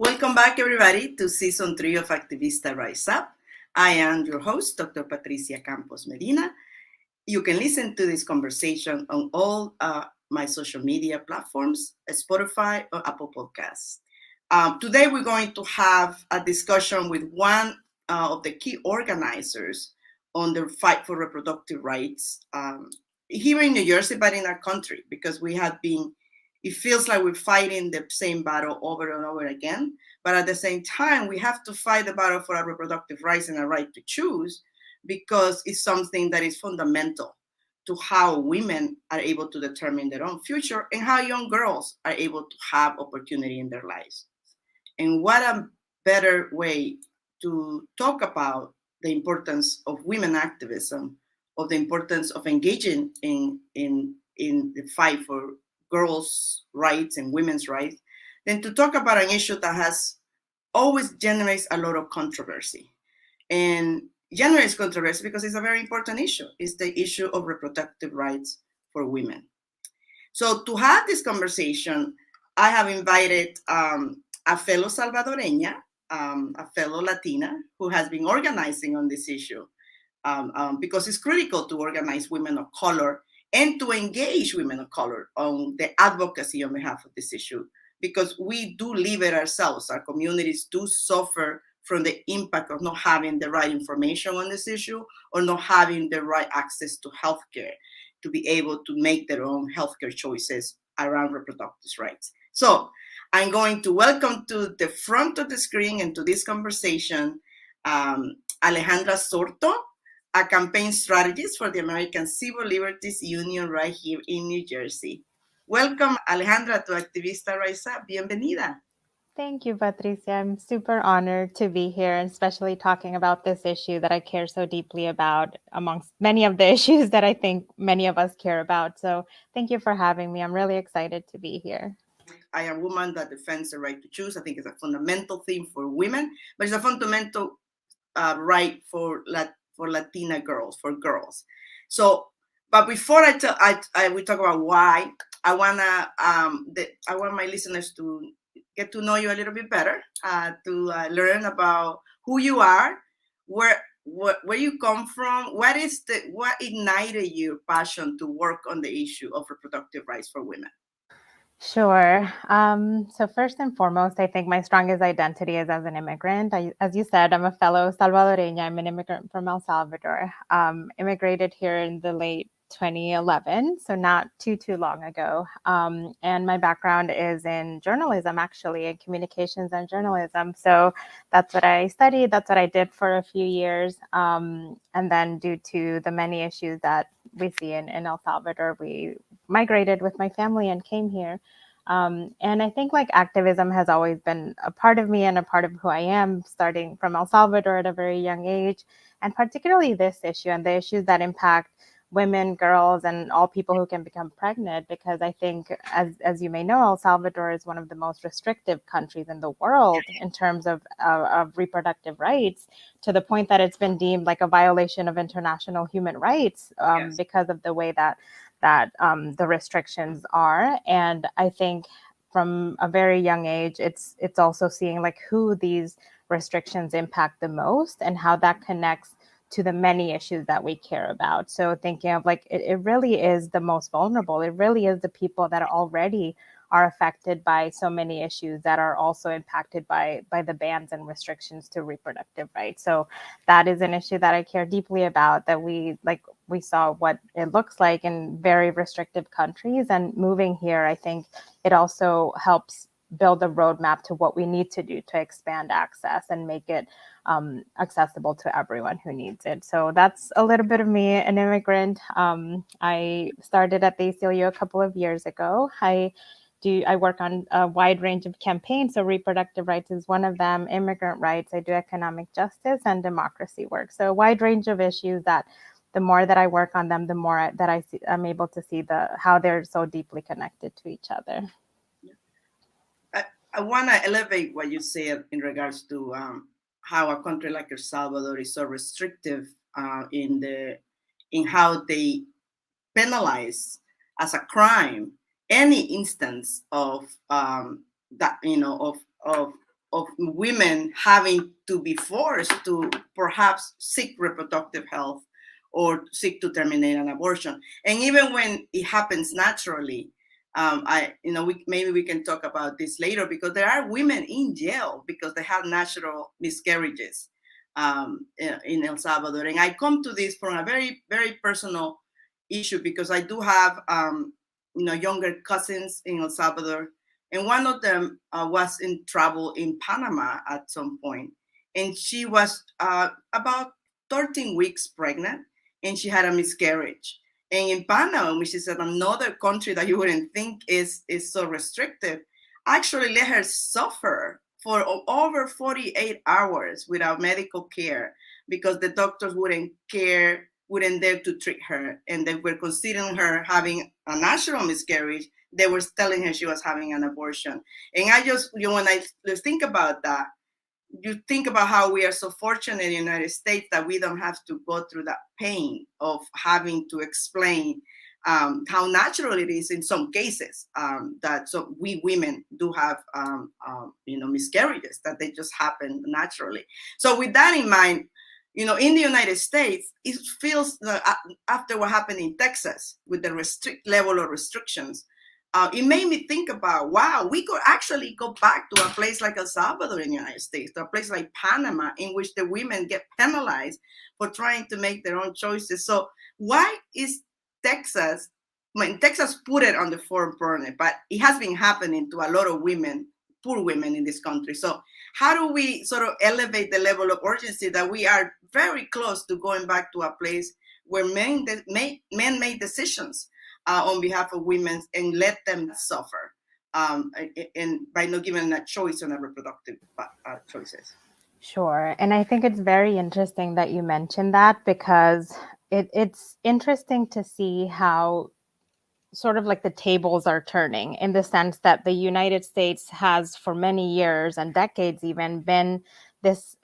Welcome back, everybody, to Season 3 of Activista Rise Up. I am your host, Dr. Patricia Campos-Medina. You can listen to this conversation on all my social media platforms, Spotify or Apple Podcasts. Today, we're going to have a discussion with one of the key organizers on the fight for reproductive rights here in New Jersey, but in our country, because we have been it feels like we're fighting the same battle over and over again. But at the same time, we have to fight the battle for our reproductive rights and our right to choose, because it's something that is fundamental to how women are able to determine their own future and how young girls are able to have opportunity in their lives. And what a better way to talk about the importance of women activism, of the importance of engaging in the fight for girls' rights and women's rights, than to talk about an issue that has always generates a lot of controversy. And generates controversy because it's a very important issue. It's the issue of reproductive rights for women. So to have this conversation, I have invited a fellow Salvadoreña, a fellow Latina, who has been organizing on this issue because it's critical to organize women of color and to engage women of color on the advocacy on behalf of this issue, because we do live it ourselves. Our communities do suffer from the impact of not having the right information on this issue or not having the right access to healthcare to be able to make their own healthcare choices around reproductive rights. So I'm going to welcome to the front of the screen and to this conversation, Alejandra Sorto, a campaign strategist for the American Civil Liberties Union right here in New Jersey. Welcome, Alejandra, to Activista Rise Up. Bienvenida. Thank you, Patricia. I'm super honored to be here, and especially talking about this issue that I care so deeply about, amongst many of the issues that I think many of us care about. So thank you for having me. I'm really excited to be here. I am a woman that defends the right to choose. I think it's a fundamental theme for women, but it's a fundamental right for Latina girls, for girls. So, but before we talk about why, I want my listeners to get to know you a little bit better, to learn about who you are, where you come from, what ignited your passion to work on the issue of reproductive rights for women. Sure. So first and foremost, I think my strongest identity is as an immigrant. As you said, I'm a fellow Salvadoreña. I'm an immigrant from El Salvador. Immigrated here in the late 2011, so not too long ago. And my background is in journalism, actually, in communications and journalism. So that's what I studied. That's what I did for a few years. And then due to the many issues that we see in El Salvador, we migrated with my family and came here. And I think activism has always been a part of me and a part of who I am, starting from El Salvador at a very young age, and particularly this issue and the issues that impact women, girls, and all people who can become pregnant, because I think, as you may know, El Salvador is one of the most restrictive countries in the world in terms of reproductive rights, to the point that it's been deemed like a violation of international human rights because of the way that the restrictions are. And I think from a very young age, it's also seeing who these restrictions impact the most and how that connects to the many issues that we care about. So thinking of it really is the most vulnerable. It really is the people that already are affected by so many issues that are also impacted by the bans and restrictions to reproductive rights. So that is an issue that I care deeply about, that we saw what it looks like in very restrictive countries. And moving here, I think it also helps build a roadmap to what we need to do to expand access and make it accessible to everyone who needs it. So that's a little bit of me, an immigrant. I started at the ACLU a couple of years ago. I work on a wide range of campaigns. So reproductive rights is one of them, immigrant rights. I do economic justice and democracy work. So a wide range of issues that the more that I work on them, the more that I'm able to see how they're so deeply connected to each other. I want to elevate what you said in regards to how a country like El Salvador is so restrictive in how they penalize as a crime any instance of women having to be forced to perhaps seek reproductive health or seek to terminate an abortion. And even when it happens naturally, maybe we can talk about this later, because there are women in jail because they have natural miscarriages in El Salvador. And I come to this from a very, very personal issue, because I do have, younger cousins in El Salvador, and one of them was in trouble in Panama at some point, and she was about 13 weeks pregnant, and she had a miscarriage. And in Panama, which is another country that you wouldn't think is so restrictive, actually let her suffer for over 48 hours without medical care, because the doctors wouldn't dare to treat her, and they were considering her having a natural miscarriage. They were telling her she was having an abortion. And I just, when I think about that, you think about how we are so fortunate in the United States that we don't have to go through that pain of having to explain how natural it is in some cases, that so we women do have miscarriages, that they just happen naturally. So with that in mind, in the United States, it feels after what happened in Texas with the level of restrictions, it made me think about, wow, we could actually go back to a place like El Salvador in the United States, to a place like Panama, in which the women get penalized for trying to make their own choices. So why is Texas put it on the front burner, but it has been happening to a lot of women, poor women in this country. So how do we sort of elevate the level of urgency that we are very close to going back to a place where men make decisions on behalf of women and let them suffer, and by not giving them a choice on a reproductive choices? Sure. And I think it's very interesting that you mentioned that, because it's interesting to see how sort of like the tables are turning, in the sense that the United States has for many years and decades even been this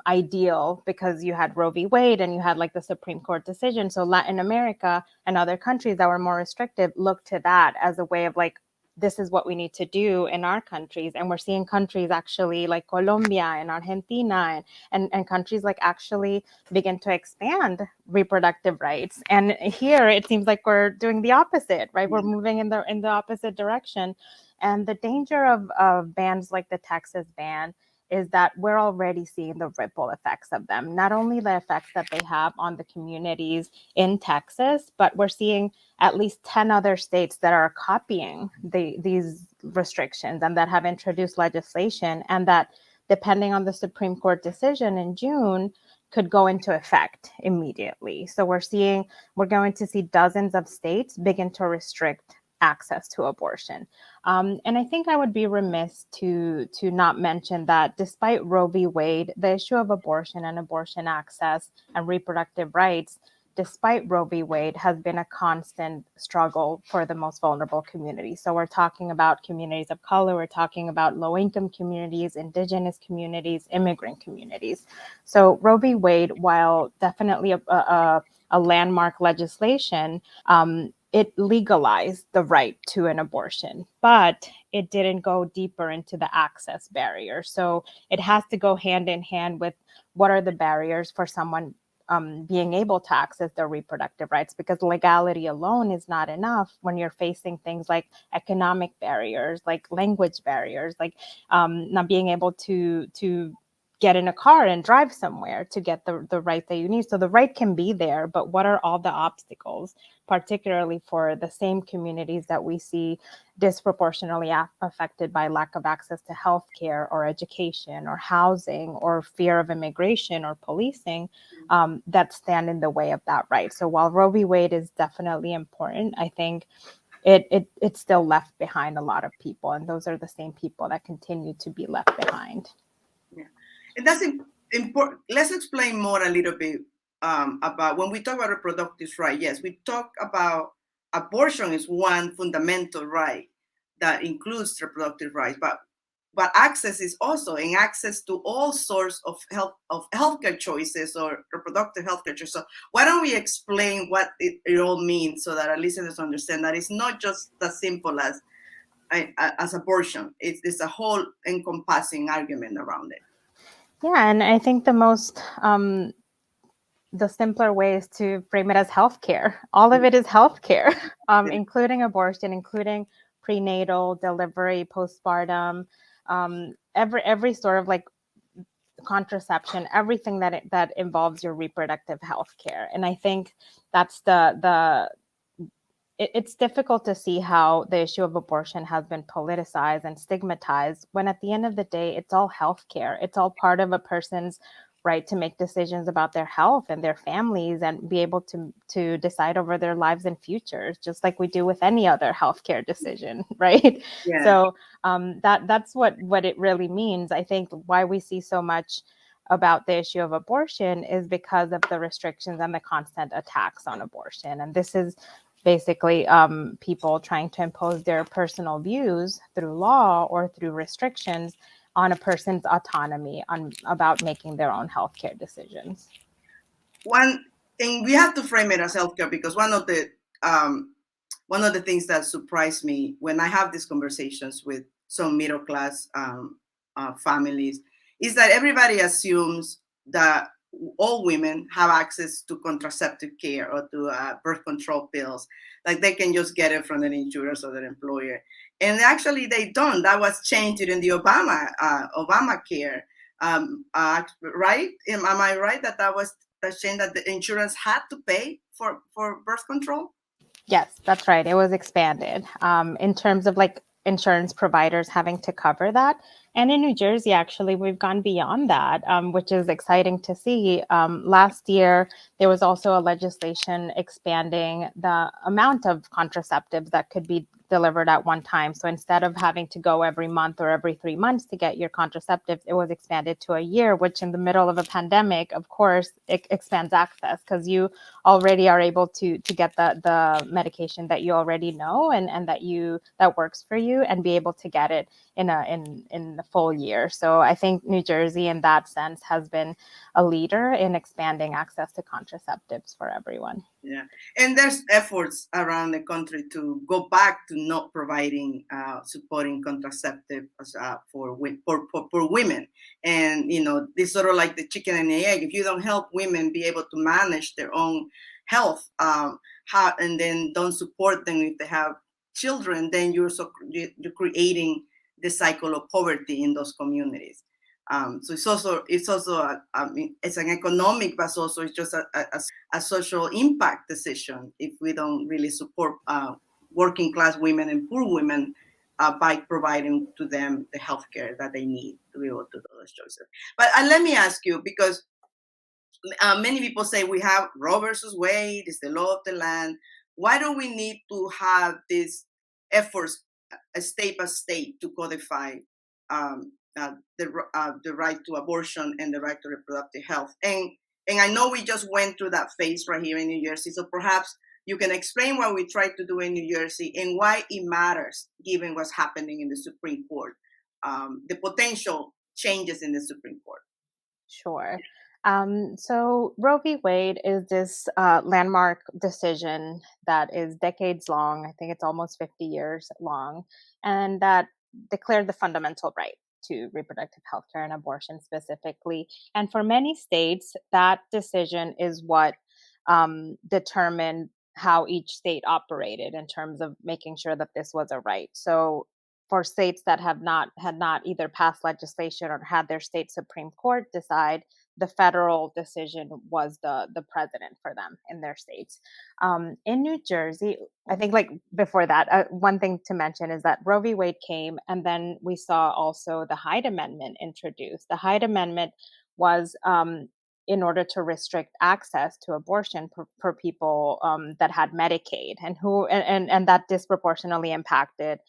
ideal, because you had Roe v. Wade and you had like the Supreme Court decision. So Latin America and other countries that were more restrictive looked to that as a way of like, this is what we need to do in our countries. And we're seeing countries actually like Colombia and Argentina and countries like actually begin to expand reproductive rights. And here it seems like we're doing the opposite, right? We're moving in the opposite direction. And the danger of bans like the Texas ban is that we're already seeing the ripple effects of them. Not only the effects that they have on the communities in Texas, but we're seeing at least 10 other states that are copying these restrictions and that have introduced legislation, and that, depending on the Supreme Court decision in June, could go into effect immediately. So we're going to see dozens of states begin to restrict access to abortion. And I think I would be remiss to not mention that despite Roe v. Wade, the issue of abortion and abortion access and reproductive rights, despite Roe v. Wade, has been a constant struggle for the most vulnerable communities. So we're talking about communities of color, we're talking about low-income communities, indigenous communities, immigrant communities. So Roe v. Wade, while definitely a landmark legislation, it legalized the right to an abortion, but it didn't go deeper into the access barrier. So it has to go hand in hand with what are the barriers for someone being able to access their reproductive rights, because legality alone is not enough when you're facing things like economic barriers, like language barriers, like not being able to get in a car and drive somewhere to get the right that you need. So the right can be there, but what are all the obstacles, particularly for the same communities that we see disproportionately affected by lack of access to healthcare or education or housing or fear of immigration or policing, that stand in the way of that right. So while Roe v. Wade is definitely important, I think it still left behind a lot of people, and those are the same people that continue to be left behind. Yeah, and that's important. Let's explain more a little bit about when we talk about reproductive right. Yes, we talk about abortion is one fundamental right that includes reproductive rights, but access is also in access to all sorts of healthcare choices or reproductive healthcare choices. So why don't we explain what it all means so that our listeners understand that it's not just as simple as as abortion. It's a whole encompassing argument around it. Yeah, and I think the simpler way is to frame it as healthcare. All of it is healthcare, including abortion, including prenatal, delivery, postpartum, every sort of like contraception, everything that involves your reproductive health care. And I think that's it's difficult to see how the issue of abortion has been politicized and stigmatized when at the end of the day, it's all healthcare. It's all part of a person's right to make decisions about their health and their families and be able to decide over their lives and futures, just like we do with any other healthcare decision, right? Yeah. So that's what it really means. I think why we see so much about the issue of abortion is because of the restrictions and the constant attacks on abortion. And this is basically people trying to impose their personal views through law or through restrictions on a person's autonomy about making their own healthcare decisions. One thing we have to frame it as healthcare, because one of the things that surprised me when I have these conversations with some middle class families is that everybody assumes that all women have access to contraceptive care or to birth control pills, like they can just get it from their insurance or their employer, and actually they don't. That was changed during the Obamacare, right? Am I right that was the change, that the insurance had to pay for birth control? Yes, that's right. It was expanded in terms of like insurance providers having to cover that. And in New Jersey, actually, we've gone beyond that, which is exciting to see. Last year, there was also a legislation expanding the amount of contraceptives that could be delivered at one time. So instead of having to go every month or every 3 months to get your contraceptives, it was expanded to a year, which in the middle of a pandemic, of course, it expands access because you already are able to get the medication that you already know and that works for you and be able to get it in the full year. So I think New Jersey in that sense has been a leader in expanding access to contraceptives for everyone. Yeah, and there's efforts around the country to go back to not providing supporting contraceptive for women, and this sort of like the chicken and the egg. If you don't help women be able to manage their own health, and then don't support them if they have children, then you're creating the cycle of poverty in those communities. So it's also it's an economic, but also it's just a social impact decision if we don't really support working class women and poor women by providing to them the healthcare that they need to be able to do those choices. But let me ask you, because many people say we have Roe versus Wade, it's the law of the land. Why do we need to have these efforts, state by state, to codify the right to abortion and the right to reproductive health? And I know we just went through that phase right here in New Jersey, so perhaps you can explain what we tried to do in New Jersey and why it matters, given what's happening in the Supreme Court, the potential changes in the Supreme Court. Sure. So Roe v. Wade is this landmark decision that is decades long. I think it's almost 50 years long, and that declared the fundamental right to reproductive health care and abortion specifically. And for many states, that decision is what determined how each state operated in terms of making sure that this was a right. So for states that had not either passed legislation or had their state Supreme Court decide, the federal decision was the president for them in their states. In New Jersey, I think like before that, one thing to mention is that Roe v. Wade came, and then we saw also the Hyde Amendment introduced. The Hyde Amendment was in order to restrict access to abortion for people that had Medicaid and that disproportionately impacted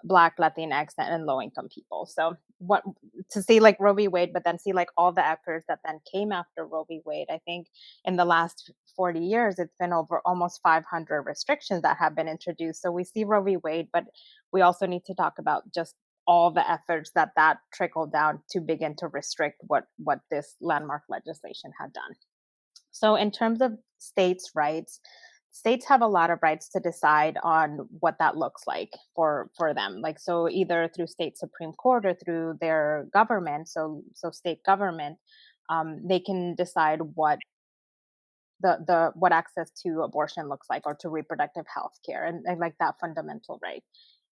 Black, Latinx, and low-income people. So what to see like Roe v. Wade, but then see like all the efforts that then came after Roe v. Wade. I think in the last 40 years, it's been over almost 500 restrictions that have been introduced. So we see Roe v. Wade, but we also need to talk about just all the efforts that trickled down to begin to restrict what this landmark legislation had done. So in terms of states' rights, states have a lot of rights to decide on what that looks like for them. Like, so either through state Supreme Court or through their government, so state government, they can decide what what access to abortion looks like, or to reproductive health care, and like that fundamental right.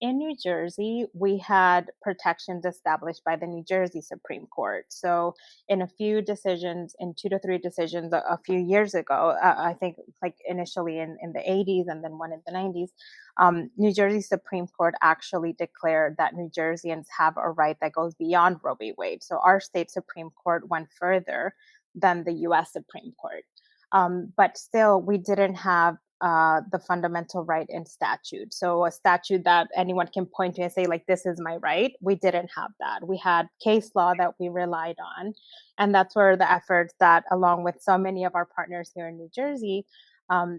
In New Jersey, we had protections established by the New Jersey Supreme Court. So in a few decisions, in 2 to 3 decisions a few years ago, I think like initially in the 80s and then one in the 90s, New Jersey Supreme Court actually declared that New Jerseyans have a right that goes beyond Roe v. Wade. So our state Supreme Court went further than the US Supreme Court. But still, we didn't have the fundamental right in statute. So a statute that anyone can point to and say, like, this is my right. We didn't have that. We had case law that we relied on. And that's where the efforts that, along with so many of our partners here in New Jersey,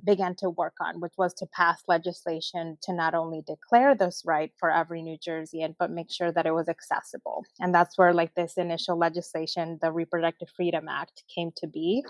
began to work on, which was to pass legislation to not only declare this right for every New Jerseyan, but make sure that it was accessible. And that's where like this initial legislation, the Reproductive Freedom Act, came to be,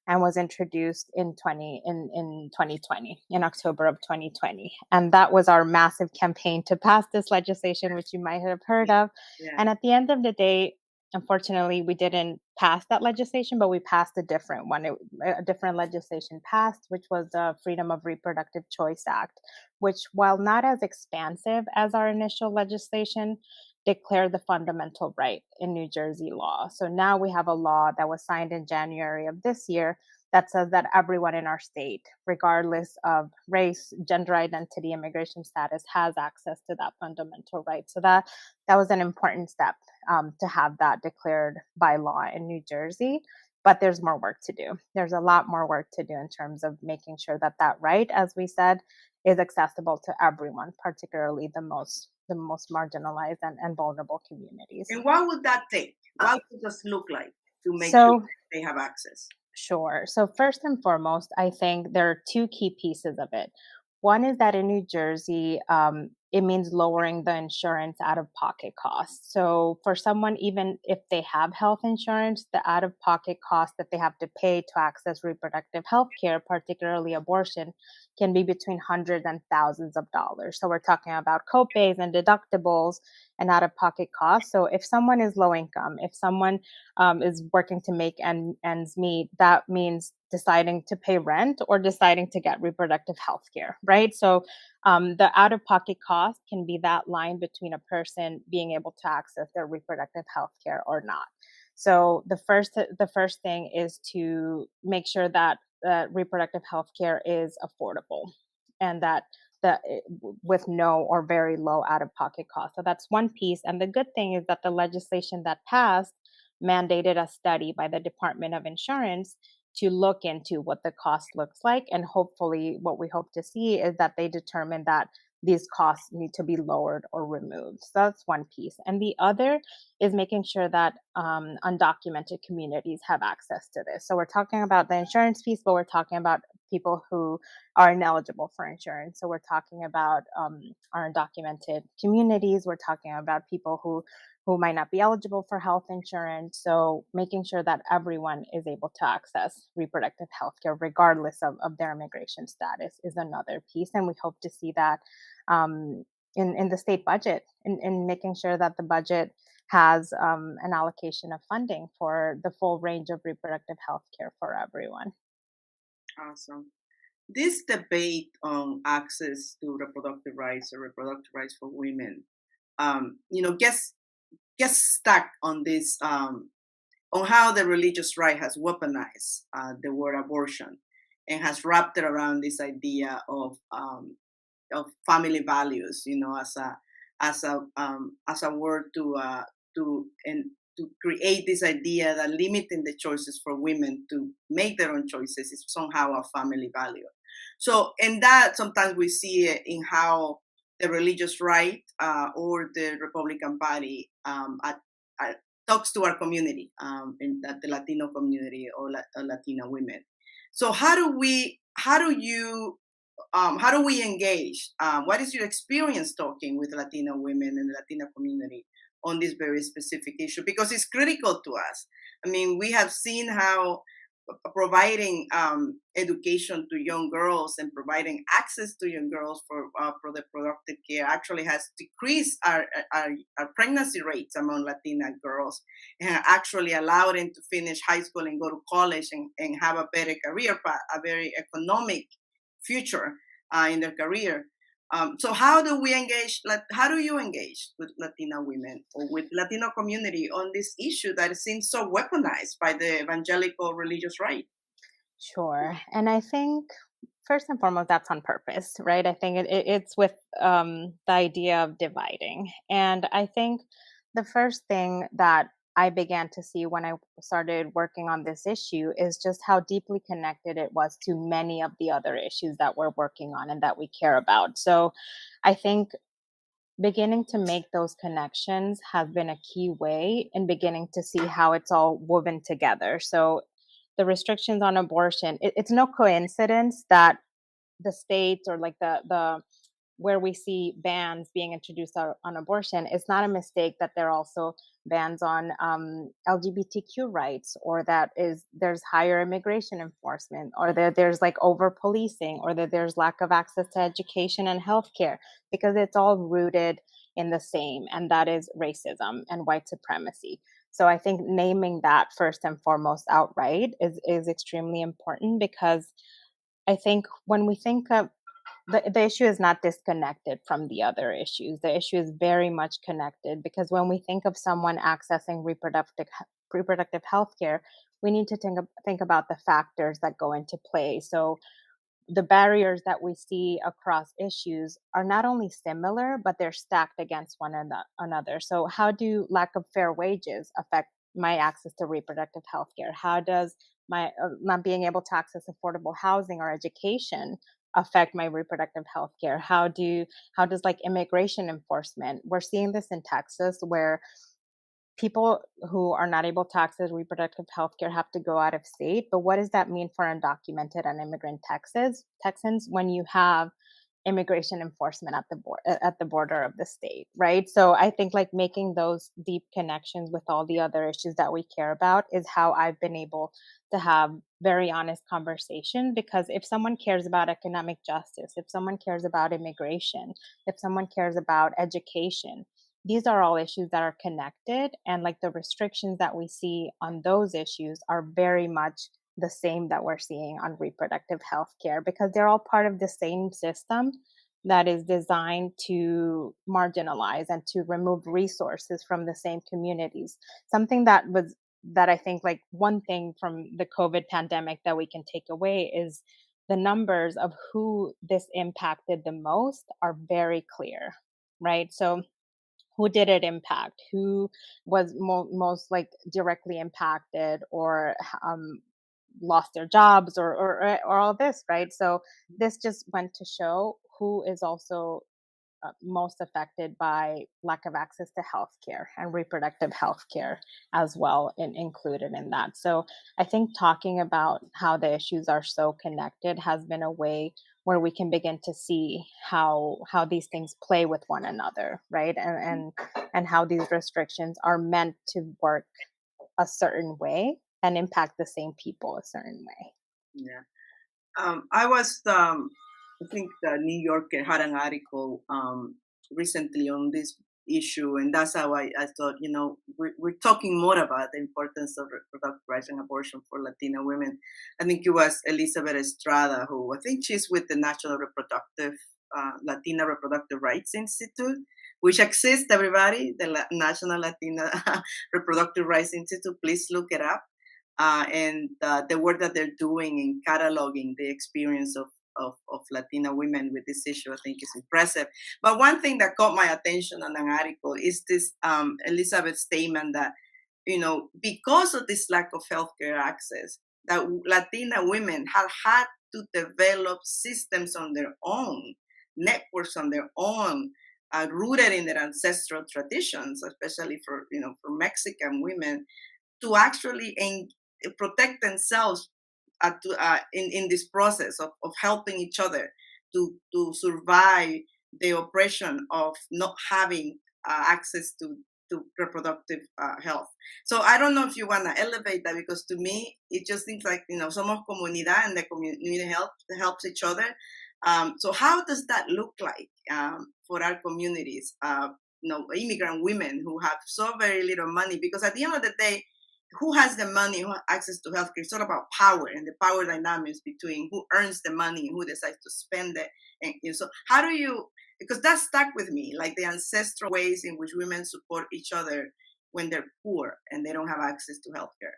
and was introduced in 2020, in October of 2020. And that was our massive campaign to pass this legislation, which you might have heard of. Yeah. And at the end of the day, unfortunately, we didn't pass that legislation, but we passed a different one. A different legislation passed, which was the Freedom of Reproductive Choice Act, which, while not as expansive as our initial legislation, declare the fundamental right in New Jersey law. So now we have a law that was signed in January of this year that says that everyone in our state, regardless of race, gender identity, immigration status, has access to that fundamental right. So that was an important step to have that declared by law in New Jersey. But there's more work to do. There's a lot more work to do in terms of making sure that that right, as we said, is accessible to everyone, particularly the most marginalized and vulnerable communities. And what would that take? What would this look like to make sure they have access? Sure. So first and foremost, I think there are 2 key pieces of it. One is that in New Jersey, it means lowering the insurance out-of-pocket costs. So for someone, even if they have health insurance, the out-of-pocket cost that they have to pay to access reproductive health care, particularly abortion, can be between hundreds and thousands of dollars. So we're talking about copays and deductibles and out-of-pocket costs. So if someone is low income, if someone is working to make ends meet, that means deciding to pay rent or deciding to get reproductive health care, right? So the out-of-pocket cost can be that line between a person being able to access their reproductive health care or not. So the first thing is to make sure that reproductive health care is affordable, and that with no or very low out-of-pocket cost. So that's one piece. And the good thing is that the legislation that passed mandated a study by the Department of Insurance to look into what the cost looks like. And hopefully what we hope to see is that they determine that these costs need to be lowered or removed. So that's one piece. And the other is making sure that undocumented communities have access to this. So we're talking about the insurance piece, but we're talking about people who are ineligible for insurance. So we're talking about our undocumented communities. We're talking about people who might not be eligible for health insurance. So making sure that everyone is able to access reproductive health care, regardless of their immigration status, is another piece. And we hope to see that in the state budget, in making sure that the budget has an allocation of funding for the full range of reproductive health care for everyone. Awesome. This debate on access to reproductive rights or reproductive rights for women, gets stuck on this, on how the religious right has weaponized the word abortion and has wrapped it around this idea of family values, as a word to create this idea that limiting the choices for women to make their own choices is somehow a family value. So, and that sometimes we see it in how the religious right or the Republican Party talks to our community, in the Latino community or Latina women. So how do we engage? What is your experience talking with Latino women and the Latina community on this very specific issue? Because it's critical to us. I mean, we have seen how providing education to young girls and providing access to young girls for the productive care actually has decreased our pregnancy rates among Latina girls, and actually allowed them to finish high school and go to college and have a better career path, a very economic future in their career. So how do we engage? How do you engage with Latina women or with Latino community on this issue that seems so weaponized by the evangelical religious right? Sure. And I think first and foremost, that's on purpose, right? I think it's with the idea of dividing. And I think the first thing that I began to see when I started working on this issue is just how deeply connected it was to many of the other issues that we're working on and that we care about. So I think beginning to make those connections has been a key way in beginning to see how it's all woven together. So the restrictions on abortion, it's no coincidence that the states or like the where we see bans being introduced on abortion, it's not a mistake that there are also bans on LGBTQ rights, or that is there's higher immigration enforcement, or there's like over policing, or that there's lack of access to education and healthcare, because it's all rooted in the same, and that is racism and white supremacy. So I think naming that first and foremost outright is extremely important, because I think when we think of the issue is not disconnected from the other issues. The issue is very much connected, because when we think of someone accessing reproductive health care, we need to think about the factors that go into play. So the barriers that we see across issues are not only similar, but they're stacked against one another. So, how do lack of fair wages affect my access to reproductive health care? How does my not being able to access affordable housing or education affect my reproductive health care? How does like immigration enforcement? We're seeing this in Texas, where people who are not able to access reproductive health care have to go out of state. But what does that mean for undocumented and immigrant Texans when you have immigration enforcement at the border of the state, right? So I think like making those deep connections with all the other issues that we care about is how I've been able to have very honest conversation. Because if someone cares about economic justice, if someone cares about immigration, if someone cares about education, these are all issues that are connected, and like the restrictions that we see on those issues are very much the same that we're seeing on reproductive health care, because they're all part of the same system that is designed to marginalize and to remove resources from the same communities. Something that I think, like, one thing from the COVID pandemic that we can take away is the numbers of who this impacted the most are very clear, right? So who did it impact? Who was most like directly impacted, or lost their jobs, or all this, right? So this just went to show who is also most affected by lack of access to healthcare and reproductive health care as well, included in that. So I think talking about how the issues are so connected has been a way where we can begin to see how these things play with one another, right? And how these restrictions are meant to work a certain way and impact the same people a certain way. Yeah. I think the New Yorker had an article recently on this issue, and that's how I thought, we're talking more about the importance of reproductive rights and abortion for Latina women. I think it was Elizabeth Estrada, who I think she's with the National Latina Reproductive Rights Institute, which exists, everybody, the National Latina Reproductive Rights Institute. Please look it up. And the work that they're doing in cataloging the experience of Latina women with this issue, I think is impressive. But one thing that caught my attention on an article is this Elizabeth statement that, because of this lack of healthcare access, that Latina women have had to develop systems on their own, networks on their own, rooted in their ancestral traditions, especially for Mexican women, to actually protect themselves in this process of helping each other to survive the oppression of not having access to to reproductive health. So I don't know if you want to elevate that, because to me, it just seems like, somos comunidad, and the community helps each other. So how does that look like for our communities? Immigrant women who have so very little money, because at the end of the day, who has the money, who has access to healthcare? It's all about power and the power dynamics between who earns the money and who decides to spend it. And so how do you, because that stuck with me, like the ancestral ways in which women support each other when they're poor and they don't have access to healthcare.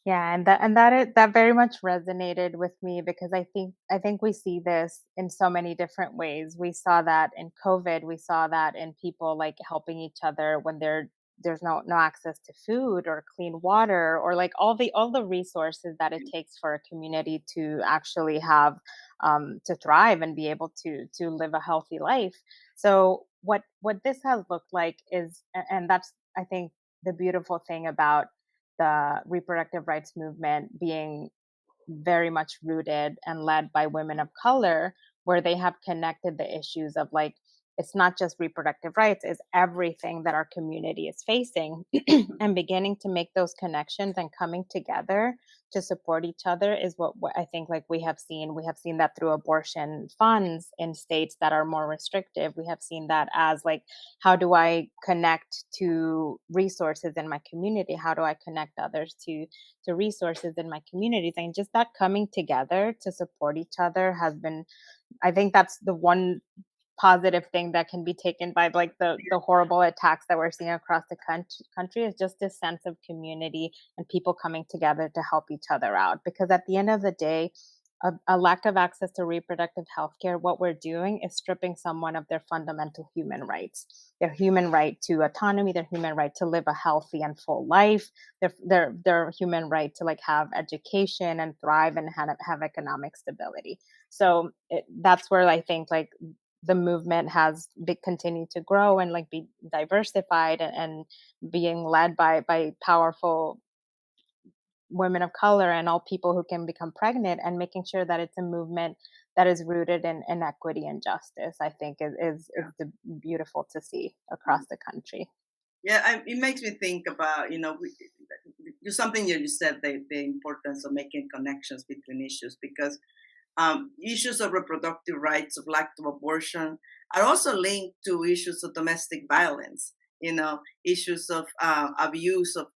Yeah, and that very much resonated with me, because I think we see this in so many different ways. We saw that in COVID. We saw that in people like helping each other when there's no access to food or clean water, or like all the resources that it takes for a community to actually have to thrive and be able to live a healthy life. So what this has looked like is, and that's, I think, the beautiful thing about the reproductive rights movement being very much rooted and led by women of color, where they have connected the issues of, like, it's not just reproductive rights, it's everything that our community is facing, and beginning to make those connections and coming together to support each other is what I think, like, we have seen. We have seen that through abortion funds in states that are more restrictive. We have seen that as, like, how do I connect to resources in my community? How do I connect others to resources in my communities? And just that coming together to support each other has been, I think that's the one positive thing that can be taken by, like, the horrible attacks that we're seeing across the country, is just this sense of community and people coming together to help each other out. Because at the end of the day, a lack of access to reproductive health care, what we're doing is stripping someone of their fundamental human rights, their human right to autonomy, their human right to live a healthy and full life, their human right to, like, have education and thrive and have economic stability. So that's where I think, like, the movement has continued to grow and, like, be diversified, and being led by powerful women of color and all people who can become pregnant, and making sure that it's a movement that is rooted in equity and justice, I think is beautiful to see across the country. Yeah, it makes me think about, something that you said, the importance of making connections between issues, because issues of reproductive rights, of lack of abortion, are also linked to issues of domestic violence, issues of abuse of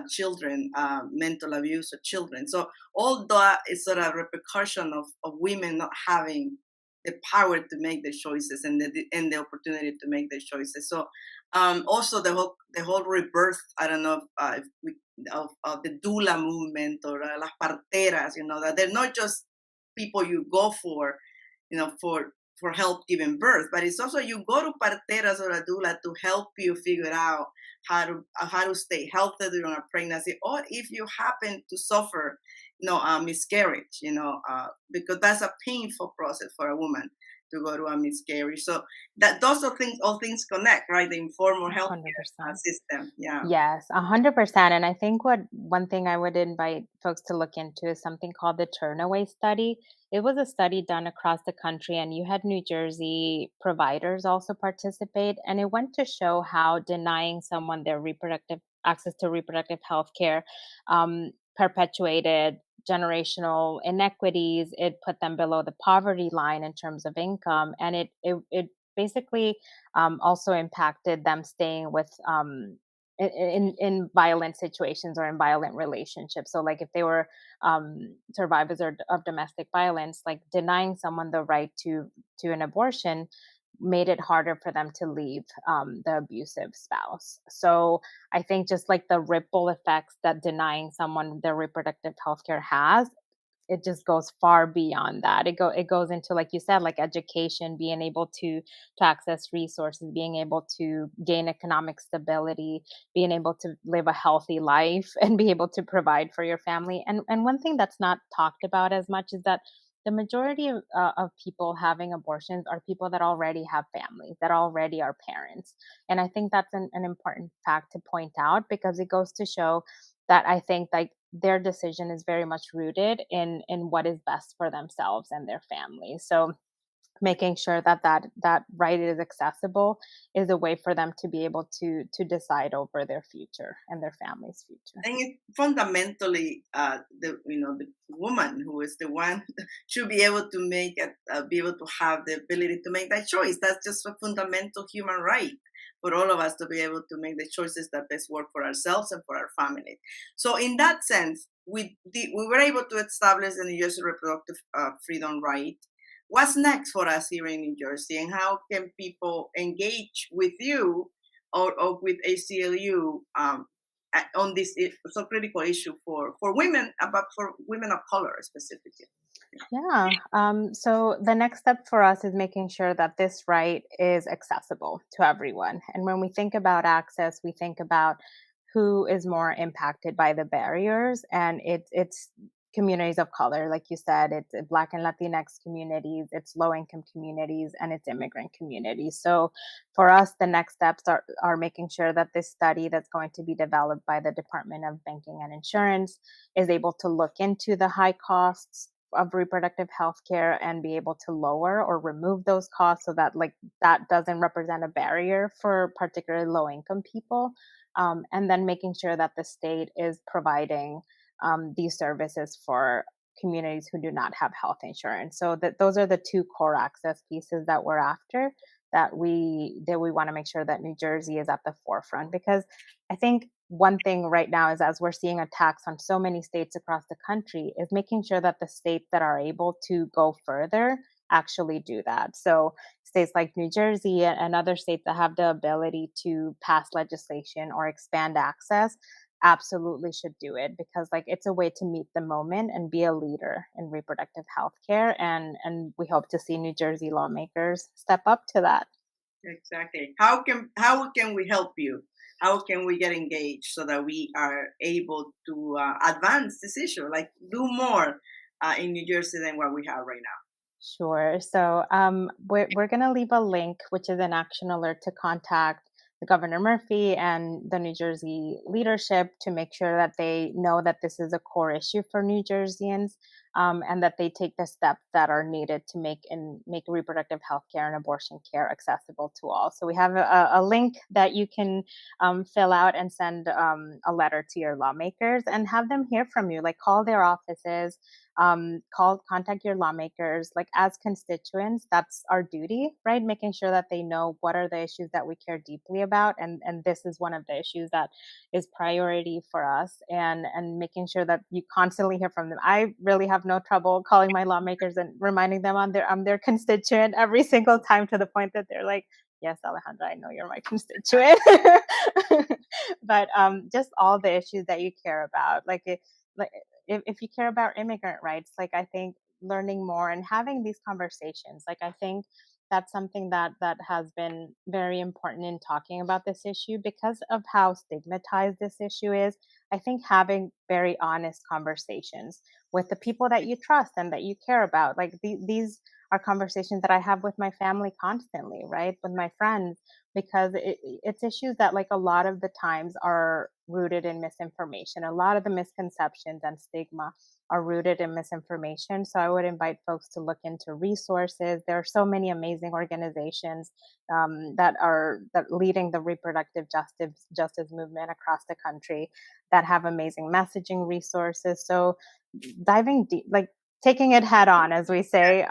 children, mental abuse of children. So all that is sort of repercussion of women not having the power to make their choices, and the opportunity to make their choices. So also the whole rebirth, I don't know if we, of the doula movement, or las parteras, that they're not just people you go for, for help giving birth, but it's also you go to parteras or a doula to help you figure out how to stay healthy during a pregnancy, or if you happen to suffer, a miscarriage, because that's a painful process for a woman to go to a miscarriage. So that those are things, all things connect, right? The informal healthcare 100%. system, yeah. Yes, 100%. And I think one thing I would invite folks to look into is something called the Turnaway Study. It was a study done across the country, and you had New Jersey providers also participate. And it went to show how denying someone their reproductive access to reproductive health care perpetuated generational inequities. It put them below the poverty line in terms of income, and it basically also impacted them staying with in violent situations or in violent relationships. So, like, if they were survivors of domestic violence, like, denying someone the right to an abortion made it harder for them to leave the abusive spouse. So I think just, like, the ripple effects that denying someone their reproductive health care has, it just goes far beyond that. It goes into, like you said, like, education, being able to access resources, being able to gain economic stability, being able to live a healthy life, and be able to provide for your family. And one thing that's not talked about as much is that the majority of people having abortions are people that already have families, that already are parents. And I think that's an important fact to point out, because it goes to show that I think, like, their decision is very much rooted in what is best for themselves and their families. So making sure that that right is accessible is a way for them to be able to decide over their future and their family's future. And it fundamentally, the woman who is the one should be able to be able to have the ability to make that choice. That's just a fundamental human right for all of us to be able to make the choices that best work for ourselves and for our family. So in that sense, we were able to establish the New Jersey reproductive freedom right. What's next for us here in New Jersey, and how can people engage with you or with ACLU on this so critical issue for women, but for women of color specifically? Yeah. So the next step for us is making sure that this right is accessible to everyone. And when we think about access, we think about who is more impacted by the barriers, and it's communities of color, like you said, it's Black and Latinx communities, it's low income communities, and it's immigrant communities. So for us, the next steps are making sure that this study that's going to be developed by the Department of Banking and Insurance is able to look into the high costs of reproductive health care and be able to lower or remove those costs so that that doesn't represent a barrier for particularly low income people. And then making sure that the state is providing these services for communities who do not have health insurance. So that those are the two core access pieces that we're after, that we want to make sure that New Jersey is at the forefront. Because I think one thing right now is, as we're seeing attacks on so many states across the country, is making sure that the states that are able to go further actually do that. So states like New Jersey and other states that have the ability to pass legislation or expand access absolutely should do it, because it's a way to meet the moment and be a leader in reproductive health care, and we hope to see New Jersey lawmakers step up to that. Exactly. How can we help you? How can we get engaged so that we are able to advance this issue, like do more in New Jersey than what we have right now? Sure. So we're going to leave a link, which is an action alert, to contact the Governor Murphy and the New Jersey leadership to make sure that they know that this is a core issue for New Jerseyans, and that they take the steps that are needed to make reproductive health care and abortion care accessible to all. So we have a link that you can fill out and send a letter to your lawmakers and have them hear from you. Like, call their offices, contact your lawmakers. Like, as constituents, that's our duty, right? Making sure that they know what are the issues that we care deeply about, and this is one of the issues that is priority for us, and making sure that you constantly hear from them. I really have no trouble calling my lawmakers and reminding them I'm their constituent every single time, to the point that they're like, yes, Alejandra, I know you're my constituent. But just all the issues that you care about, like if you care about immigrant rights, I think learning more and having these conversations, I think that's something that has been very important in talking about this issue, because of how stigmatized this issue is. I think having very honest conversations with the people that you trust and that you care about, these are conversations that I have with my family constantly, right? With my friends, because it's issues that, a lot of the times, are rooted in misinformation. A lot of the misconceptions and stigma are rooted in misinformation. So I would invite folks to look into resources. There are so many amazing organizations that leading the reproductive justice movement across the country, that have amazing messaging resources. So diving deep, taking it head on, as we say,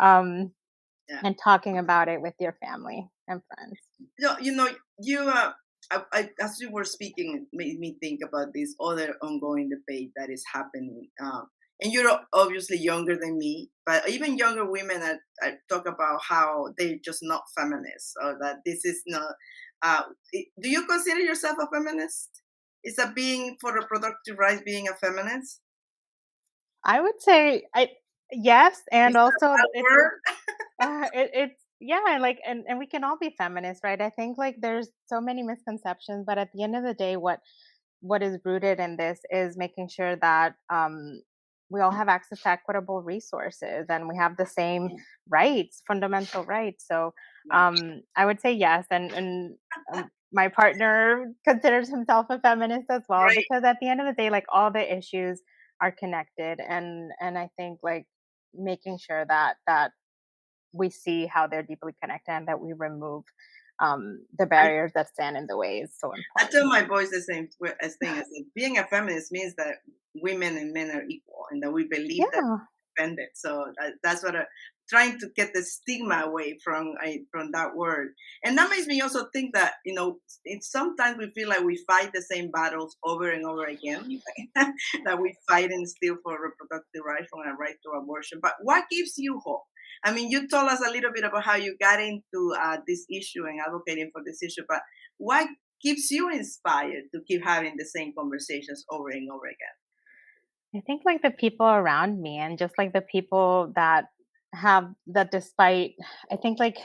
Yeah. and talking about it with your family and friends. You as you were speaking, it made me think about this other ongoing debate that is happening. And you're obviously younger than me, but even younger women talk about how they're just not feminists, or that this is not. Do you consider yourself a feminist? Is that being for reproductive rights being a feminist? I would say yes, Is and that also a word? it's yeah, and we can all be feminists, right? I think there's so many misconceptions, but at the end of the day, what is rooted in this is making sure that we all have access to equitable resources, and we have the same rights, fundamental rights. So I would say yes, and my partner considers himself a feminist as well, Right. because at the end of the day, all the issues are connected, and I think making sure that we see how they're deeply connected and that we remove the barriers that stand in the way is so I tell important. my boys the same thing. I said, being a feminist means that women and men are equal, and that we believe that Yeah. offended. So that's what I'm trying to get the stigma away from that word. And that makes me also think that sometimes we feel like we fight the same battles over and over again, that we fight and still for reproductive rights, from a right to abortion. But what gives you hope? I mean, you told us a little bit about how you got into this issue and advocating for this issue, but what keeps you inspired to keep having the same conversations over and over again? I think like the people around me and just like the people that have that despite I think like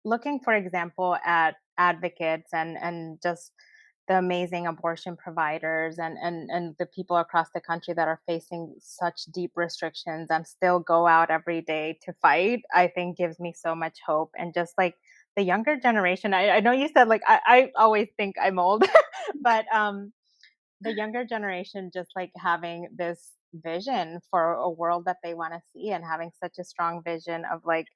looking for example at advocates and just the amazing abortion providers and the people across the country that are facing such deep restrictions and still go out every day to fight, I think gives me so much hope. And just like the younger generation, I know you said like I always think I'm old, but the younger generation just like having this vision for a world that they want to see and having such a strong vision of like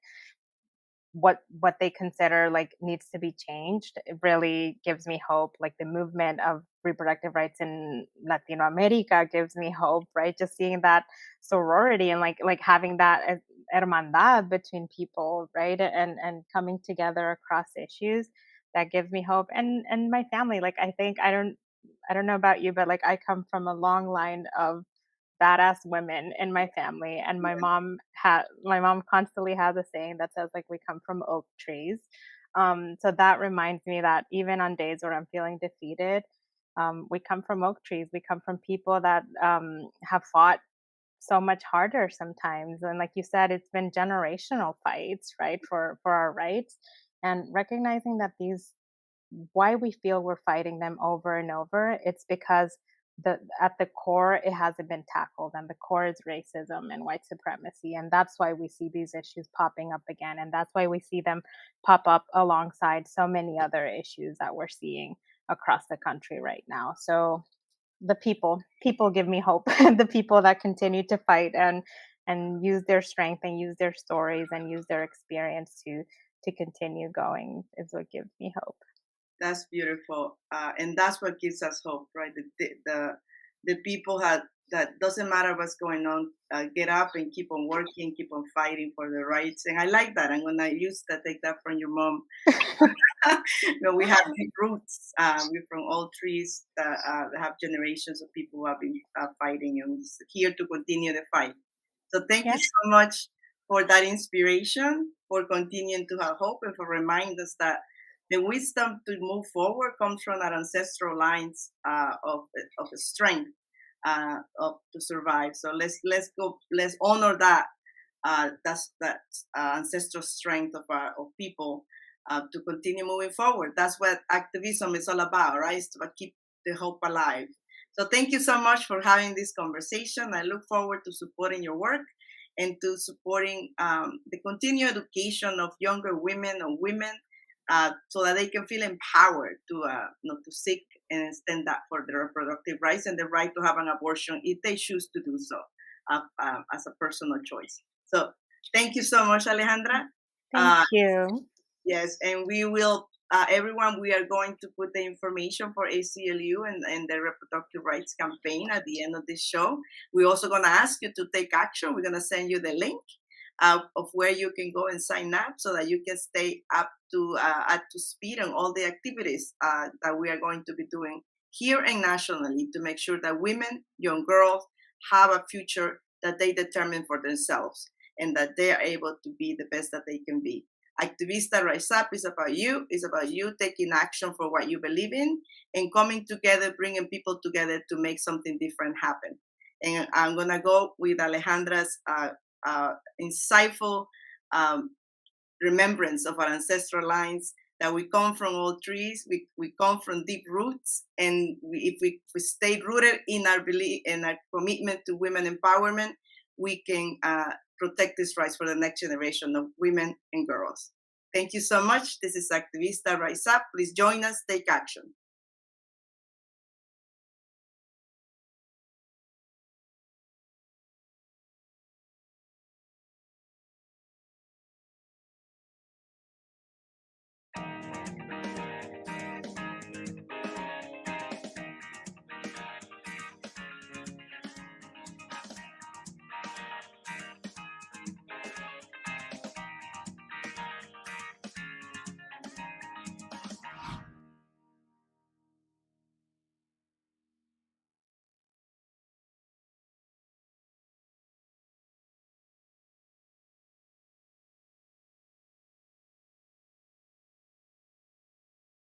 what they consider like needs to be changed, it really gives me hope. Like the movement of reproductive rights in Latino America gives me hope, right? Just seeing that sorority and like having that hermandad between people, right? And coming together across issues, that gives me hope. And my family, like I don't know about you, but like I come from a long line of badass women in my family, and my mom constantly has a saying that says like we come from oak trees. So that reminds me that even on days where I'm feeling defeated, we come from oak trees. We come from people that have fought so much harder sometimes, and like you said, it's been generational fights, right, for our rights, and recognizing that these why we feel we're fighting them over and over, it's because at the core it hasn't been tackled, and the core is racism and white supremacy, and that's why we see these issues popping up again, and that's why we see them pop up alongside so many other issues that we're seeing across the country right now. So the people give me hope. The people that continue to fight and use their strength and use their stories and use their experience to continue going is what gives me hope. That's beautiful, and that's what gives us hope, right? The people that doesn't matter what's going on, get up and keep on working, keep on fighting for the rights. And I like that. I'm gonna use that. Take that from your mom. We have deep roots. We're from all trees that have generations of people who have been fighting, and we're here to continue the fight. So thank you Yeah. so much for that inspiration, for continuing to have hope, and for reminding us that the wisdom to move forward comes from our ancestral lines of strength to survive. So let's honor that. That's that ancestral strength of people to continue moving forward. That's what activism is all about, right? It's to keep the hope alive. So thank you so much for having this conversation. I look forward to supporting your work and to supporting the continued education of younger women or women, so that they can feel empowered to seek and stand up for their reproductive rights and the right to have an abortion if they choose to do so as a personal choice. So thank you so much, Alejandra. Thank Uh, you. Yes, and we will, everyone, we are going to put the information for ACLU and the reproductive rights campaign at the end of this show. We're also going to ask you to take action. We're going to send you the link of where you can go and sign up so that you can stay up to speed on all the activities that we are going to be doing here and nationally to make sure that women, young girls, have a future that they determine for themselves and that they are able to be the best that they can be. Activista Rise Up is about you. It's about you taking action for what you believe in and coming together, bringing people together to make something different happen. And I'm going to go with Alejandra's insightful remembrance of our ancestral lines, that we come from all trees, we come from deep roots, and if we stay rooted in our belief and our commitment to women empowerment, we can protect these rights for the next generation of women and girls. Thank you so much. This is Activista Rise Up. Please join us. Take action.